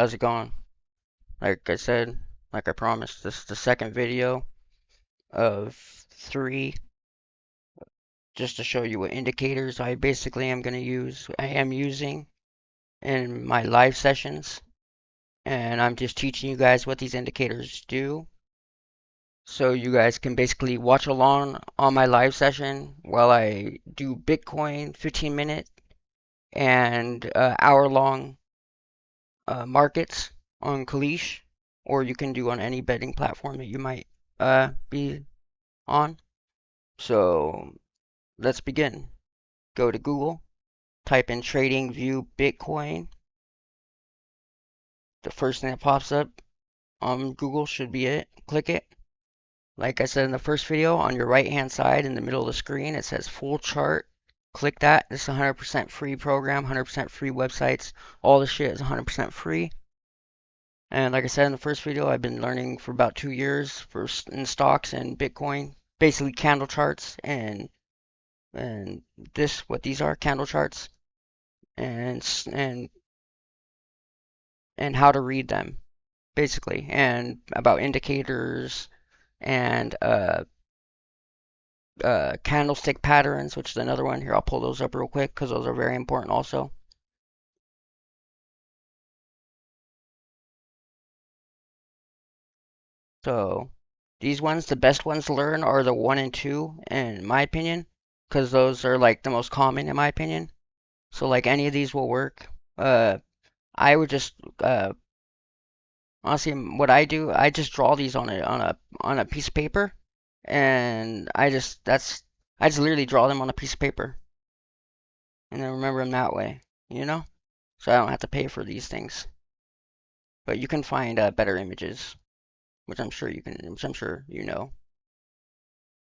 how's it going? Like I said, like I promised, this is the second video of three, just to show you what indicators I basically I am using in my live sessions, and I'm just teaching you guys what these indicators do, so you guys can basically watch along on my live session while I do Bitcoin 15-minute and hour-long markets on Kalshi, or you can do on any betting platform that you might be on. So let's begin. Go to Google, type in Trading View Bitcoin. The first thing that pops up on Google should be it. Click it. Like I said in the first video, on your right hand side in the middle of the screen, it says full chart. Click that. This is a 100% free program, 100% free websites. All this shit is 100% free. And like I said in the first video, I've been learning for about 2 years in stocks and Bitcoin, basically candle charts and what these are, candle charts, and and how to read them, basically, and about indicators and candlestick patterns, which is another one. Here, I'll pull those up real quick because those are very important also. So these ones, the best ones to learn are the 1 and 2, in my opinion, because those are like the most common in my opinion. So like any of these will work. I would just honestly, what I do, I just draw these on a piece of paper, and I just literally draw them on a piece of paper, and then remember them that way, you know? So I don't have to pay for these things. But you can find better images, which I'm sure you know.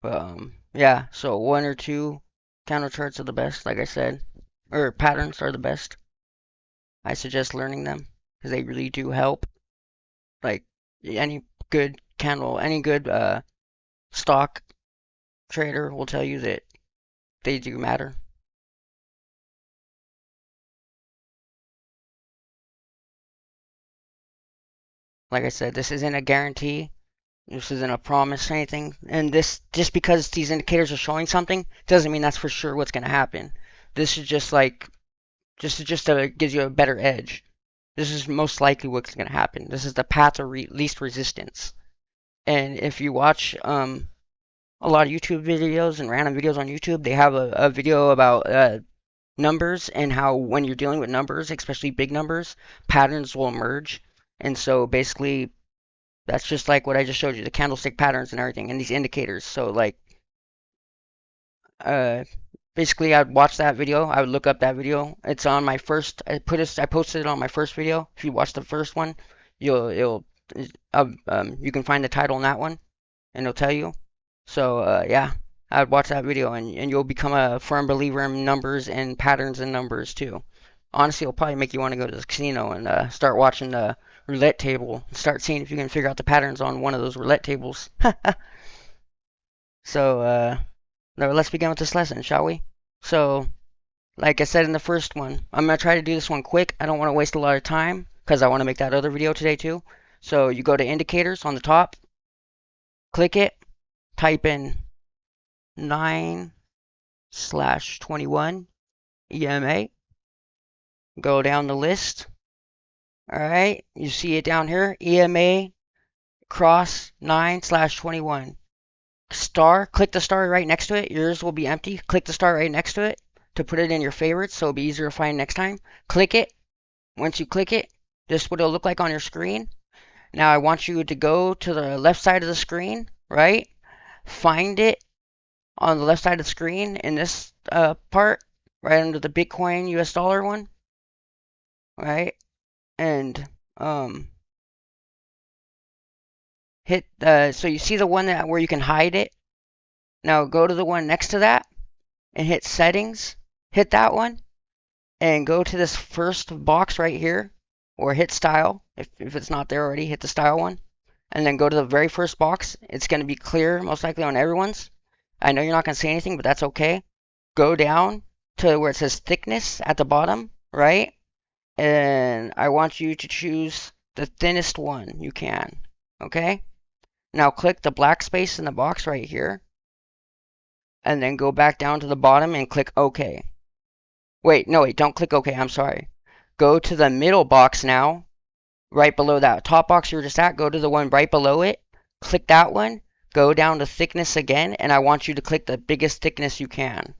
But yeah. So 1 or 2 candle charts are the best, like I said, or patterns are the best. I suggest learning them because they really do help. Like any good stock trader will tell you that they do matter. Like I said, this isn't a guarantee. This isn't a promise or anything. And this, just because these indicators are showing something, doesn't mean that's for sure what's going to happen. This is just like, just gives you a better edge. This is most likely what's going to happen. This is the path of least resistance. And if you watch a lot of YouTube videos and random videos on YouTube, they have a video about numbers and how when you're dealing with numbers, especially big numbers, patterns will emerge. And so basically, that's just like what I just showed you, the candlestick patterns and everything, and these indicators. So like, uh, basically, I'd watch that video. I would look up that video. It's on my first. I posted it on my first video. If you watch the first one, you'll you can find the title on that one, and it'll tell you. So yeah, I would watch that video, and you'll become a firm believer in numbers and patterns and numbers too. Honestly, it'll probably make you want to go to the casino and start watching the roulette table and start seeing if you can figure out the patterns on one of those roulette tables. So now let's begin with this lesson, shall we? So, like I said in the first one, I'm going to try to do this one quick. I don't want to waste a lot of time because I want to make that other video today too. So you go to indicators on the top, click it, type in 9/21 EMA, go down the list. Alright, you see it down here, EMA cross 9/21. Star, click the star right next to it. Yours will be empty. Click the star right next to it to put it in your favorites so it'll be easier to find next time. Click it. Once you click it, this is what it'll look like on your screen. Now I want you to go to the left side of the screen, right? Find it on the left side of the screen in this part, right under the Bitcoin US dollar one, right? And hit so you see the one where you can hide it. Now go to the one next to that and hit settings. Hit that one and go to this first box right here, or hit style. If it's not there already, hit the style one, and then go to the very first box. It's going to be clear most likely on everyone's. I know you're not going to say anything, but that's okay. Go down to where it says thickness at the bottom, right? and I want you to choose the thinnest one you can. Okay? Now click the black space in the box right here, and then go back down to the bottom and click OK. Wait, no, wait, don't click OK, I'm sorry. Go to the middle box now, right below that top box you were just at, go to the one right below it, click that one, go down to thickness again, and I want you to click the biggest thickness you can.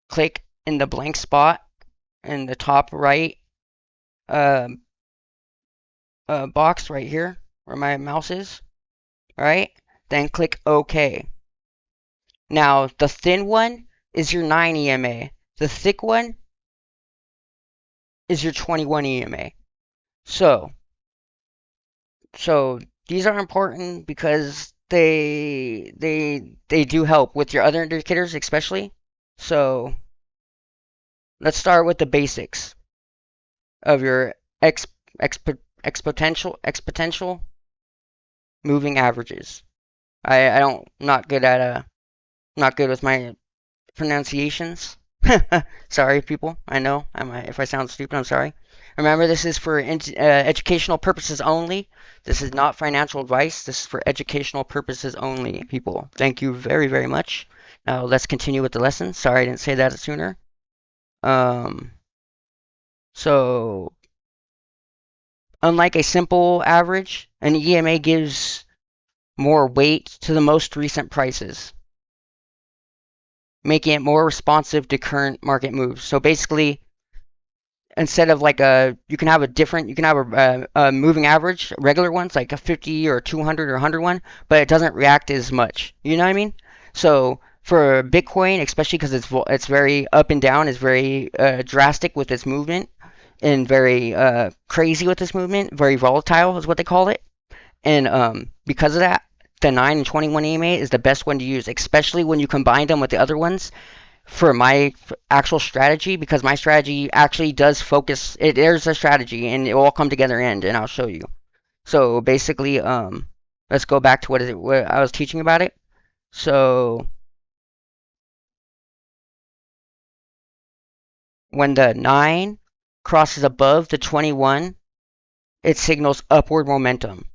Click in the blank spot in the top right uh, box right here where my mouse is, right? Then click OK. Now, the thin one is your 9 EMA. The thick one is your 21 EMA. So these are important because they do help with your other indicators especially. So let's start with the basics of your exponential moving averages. Not good with my pronunciations. Sorry, people. I know. If I sound stupid, I'm sorry. Remember, this is for educational purposes only. This is not financial advice. This is for educational purposes only, people. Thank you very, very much. Now, let's continue with the lesson. Sorry I didn't say that sooner. So, unlike a simple average, an EMA gives more weight to the most recent prices, making it more responsive to current market moves. So basically, instead of like you can have a moving average, regular ones like a 50 or 200 or 100 one, but it doesn't react as much. You know what I mean? So for Bitcoin, especially because it's very up and down, it's very drastic with its movement and very crazy with its movement, very volatile is what they call it. And because of that, the 9 and 21 EMA is the best one to use, especially when you combine them with the other ones for my actual strategy, because my strategy actually does focus. There's a strategy, and it will all come together and I'll show you. So basically, let's go back to what I was teaching about it. So when the 9 crosses above the 21, it signals upward momentum.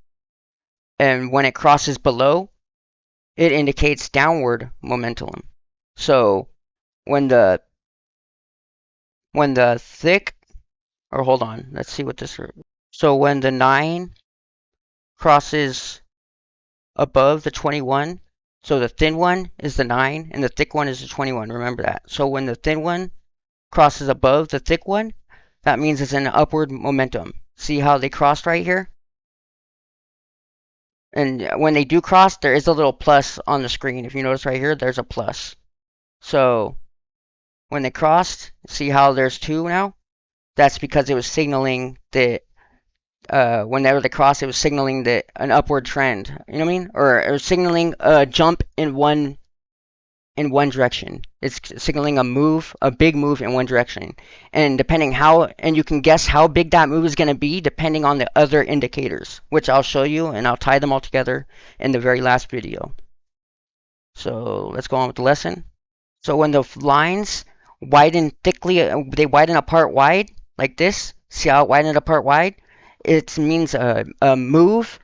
And when it crosses below, it indicates downward momentum. So when the thick, or hold on, let's see what this. So when the 9 crosses above the 21, so the thin one is the 9 and the thick one is the 21. Remember that. So when the thin one crosses above the thick one, that means it's an upward momentum. See how they crossed right here? And when they do cross, there is a little plus on the screen. If you notice right here, there's a plus. So when they crossed, see how there's 2 now? That's because it was signaling that whenever they crossed, it was signaling that an upward trend. You know what I mean? Or it was signaling a jump in one direction. It's signaling a big move in one direction. And and you can guess how big that move is going to be depending on the other indicators, which I'll show you, and I'll tie them all together in the very last video. So let's go on with the lesson. So when the lines widen thickly, they widen apart wide, like this. See how it widened apart wide? It means a move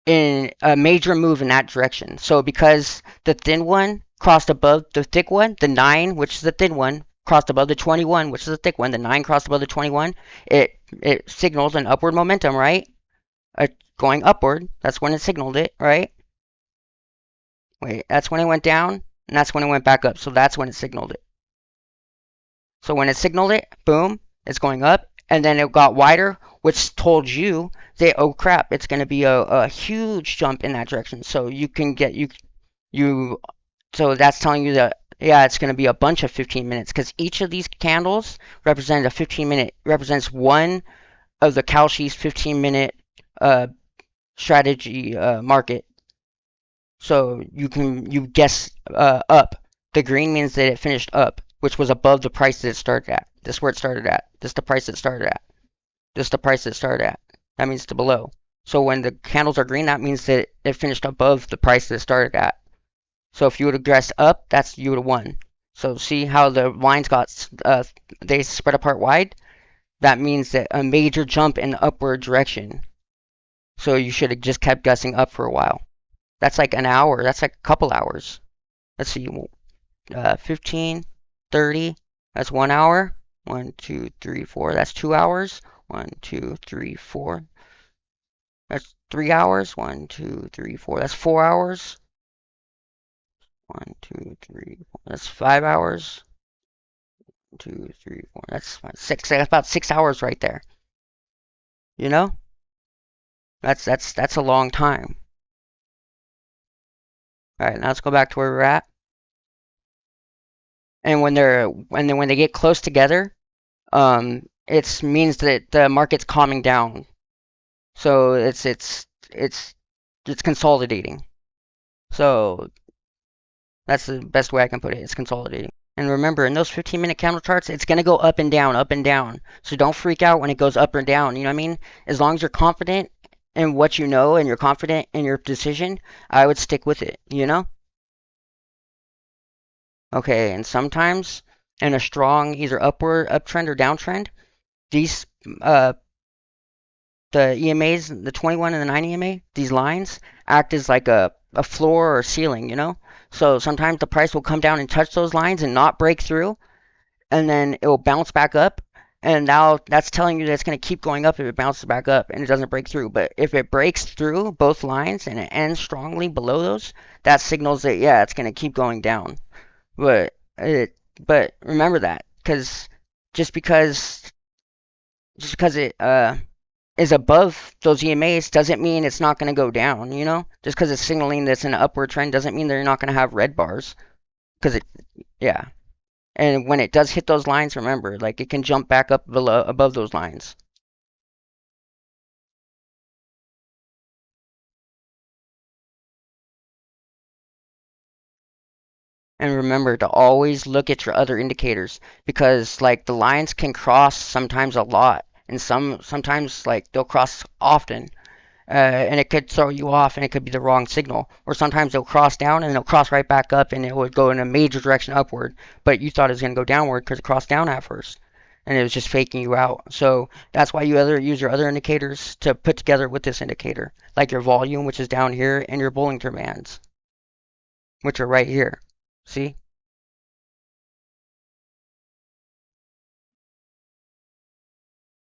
in a major move in that direction. So because the thin one crossed above the thick one, the 9, which is the thin one, crossed above the 21, which is the thick one, the 9 crossed above the 21, it signals an upward momentum, right? Going upward, that's when it signaled it, right? Wait, that's when it went down, and that's when it went back up, so that's when it signaled it. So when it signaled it, boom, it's going up, and then it got wider, which told you that, oh crap, it's going to be a huge jump in that direction. So you can get so that's telling you that, yeah, it's going to be a bunch of 15 minutes, because each of these candles represents one of the Kalshi's 15-minute strategy market. So you guess up. The green means that it finished up, which was above the price that it started at. This is where it started at. This is the price it started at. This is the price it started at. That means the below. So when the candles are green, that means that it finished above the price that it started at. So if you would have guessed up, you would have won. So see how the lines got they spread apart wide? That means that a major jump in the upward direction. So you should have just kept guessing up for a while. That's like an hour. That's like a couple hours. Let's see, 15, 30. That's 1 hour. 1, 2, 3, 4. That's 2 hours. 1, 2, 3, 4. That's 3 hours. 1, 2, 3, 4. That's 4 hours. 1, 2, 3, 4. That's 5 hours. 1, 2, 3, 4. That's six. That's about 6 hours right there. You know, that's a long time. All right, now let's go back to where we're at. And when they get close together, it means that the market's calming down. So it's consolidating. So that's the best way I can put it. It's consolidating. And remember, in those 15-minute candle charts, it's gonna go up and down, up and down. So don't freak out when it goes up or down. You know what I mean? As long as you're confident in what you know and you're confident in your decision, I would stick with it. You know? Okay. And sometimes in a strong either uptrend or downtrend, these the EMAs, the 21 and the 9 EMA, these lines act as like a floor or ceiling, you know? So sometimes the price will come down and touch those lines and not break through, and then it will bounce back up. And now that's telling you that it's going to keep going up if it bounces back up and it doesn't break through. But if it breaks through both lines and it ends strongly below those, that signals that, yeah, it's going to keep going down. But but remember that, because just because just because it is above those EMAs doesn't mean it's not going to go down, you know? Just because it's signaling that's an upward trend doesn't mean they're not going to have red bars. Because yeah. And when it does hit those lines, remember, like it can jump back up below, above those lines. And remember to always look at your other indicators because like the lines can cross sometimes a lot and sometimes like they'll cross often. And it could throw you off and it could be the wrong signal. Or sometimes they'll cross down and they'll cross right back up and it would go in a major direction upward, but you thought it was going to go downward because it crossed down at first and it was just faking you out. So that's why you other use your other indicators to put together with this indicator, like your volume, which is down here, and your Bollinger Bands, which are right here. See?